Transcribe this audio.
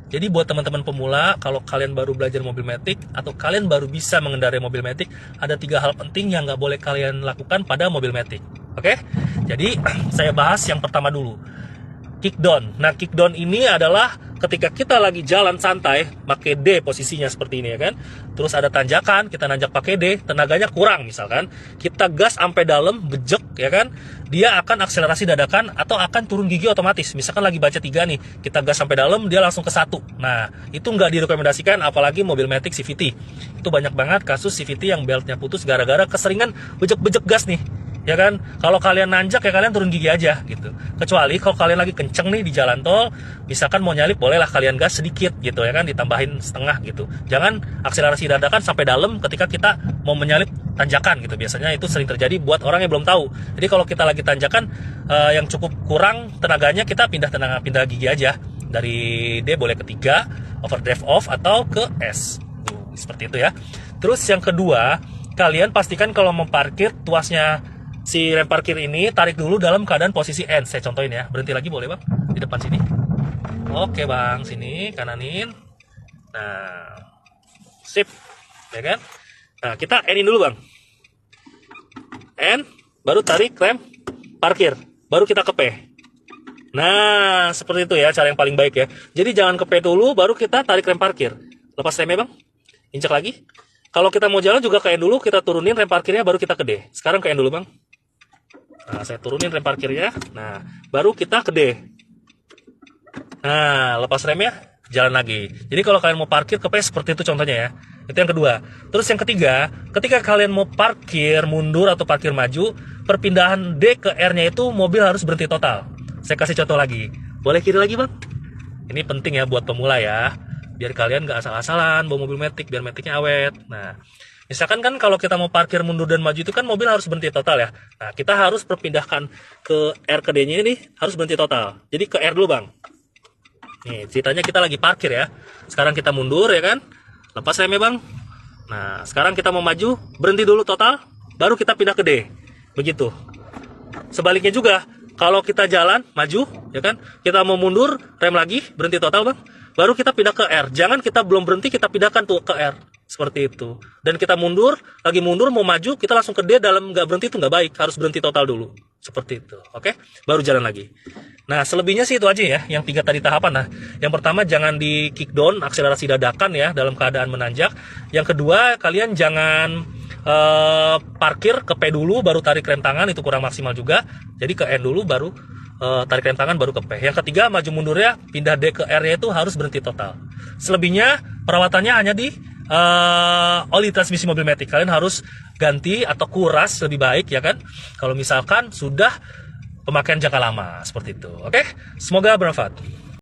Jadi buat teman-teman pemula, kalau kalian baru belajar mobil matic atau kalian baru bisa mengendarai mobil matic, ada 3 hal penting yang nggak boleh kalian lakukan pada mobil matic. Oke? Jadi saya bahas yang pertama dulu. Kickdown. Nah, kickdown ini adalah ketika kita lagi jalan santai, pakai D posisinya seperti ini ya kan. Terus ada tanjakan, kita nanjak pakai D, tenaganya kurang misalkan. Kita gas sampai dalam, bejek ya kan. Dia akan akselerasi dadakan atau akan turun gigi otomatis. Misalkan lagi baca 3 nih, kita gas sampai dalam, dia langsung ke 1. Nah, itu nggak direkomendasikan apalagi mobil matic CVT. Itu banyak banget kasus CVT yang beltnya putus gara-gara keseringan bejek-bejek gas nih. Ya kan, kalau kalian nanjak ya kalian turun gigi aja gitu. Kecuali kalau kalian lagi kenceng nih di jalan tol, misalkan mau nyalip bolehlah kalian gas sedikit gitu ya kan, ditambahin setengah gitu. Jangan akselerasi dadakan sampai dalam ketika kita mau menyalip tanjakan gitu. Biasanya itu sering terjadi buat orang yang belum tahu. Jadi kalau kita lagi tanjakan yang cukup kurang tenaganya, kita pindah gigi aja. Dari D boleh ke 3, overdrive off atau ke S. Tuh, seperti itu ya. Terus yang kedua, kalian pastikan kalau mau parkir tuasnya si rem parkir ini tarik dulu dalam keadaan posisi N. Saya contohin ya. Berhenti lagi boleh bang? Di depan sini. Oke bang, sini kananin. Nah, sip, ya kan? Nah kita N-in dulu bang. N, baru tarik rem parkir, baru kita ke P. Nah, seperti itu ya cara yang paling baik ya. Jadi jangan ke P dulu, baru kita tarik rem parkir. Lepas remnya bang, injak lagi. Kalau kita mau jalan juga ke N dulu, kita turunin rem parkirnya, baru kita ke D. Sekarang ke N dulu bang. Nah, saya turunin rem parkirnya. Nah, baru kita ke D. Nah, lepas remnya, jalan lagi. Jadi kalau kalian mau parkir ke P seperti itu contohnya ya. Itu yang kedua. Terus yang ketiga, ketika kalian mau parkir mundur atau parkir maju, perpindahan D ke R-nya itu mobil harus berhenti total. Saya kasih contoh lagi. Boleh kiri lagi bang? Ini penting ya buat pemula ya. Biar kalian gak asal-asalan bawa mobil matic, biar maticnya awet. Nah, misalkan kan kalau kita mau parkir mundur dan maju itu kan mobil harus berhenti total ya. Nah, kita harus perpindahkan ke R ke D-nya ini harus berhenti total. Jadi ke R dulu bang. Nih, ceritanya kita lagi parkir ya. Sekarang kita mundur ya kan. Lepas remnya bang. Nah, sekarang kita mau maju, berhenti dulu total, baru kita pindah ke D. Begitu. Sebaliknya juga, kalau kita jalan, maju, ya kan. Kita mau mundur, rem lagi, berhenti total bang. Baru kita pindah ke R. Jangan kita belum berhenti, kita pindahkan tuh ke R. Seperti itu. Dan kita mundur, lagi mundur, mau maju, kita langsung ke D dalam nggak berhenti itu nggak baik. Harus berhenti total dulu. Seperti itu. Oke? Baru jalan lagi. Nah, selebihnya sih itu aja ya. Yang 3 tadi tahapan. Nah, yang pertama jangan di kickdown, akselerasi dadakan ya, dalam keadaan menanjak. Yang kedua, kalian jangan parkir ke P dulu, baru tarik rem tangan, itu kurang maksimal juga. Jadi ke N dulu, baru tarik rem tangan, baru ke P. Yang ketiga, maju mundurnya, pindah D ke R-nya itu harus berhenti total. Selebihnya, perawatannya hanya di oli transmisi mobil matic. Kalian harus ganti atau kuras lebih baik ya kan. Kalau misalkan sudah pemakaian jangka lama seperti itu. Oke, semoga bermanfaat.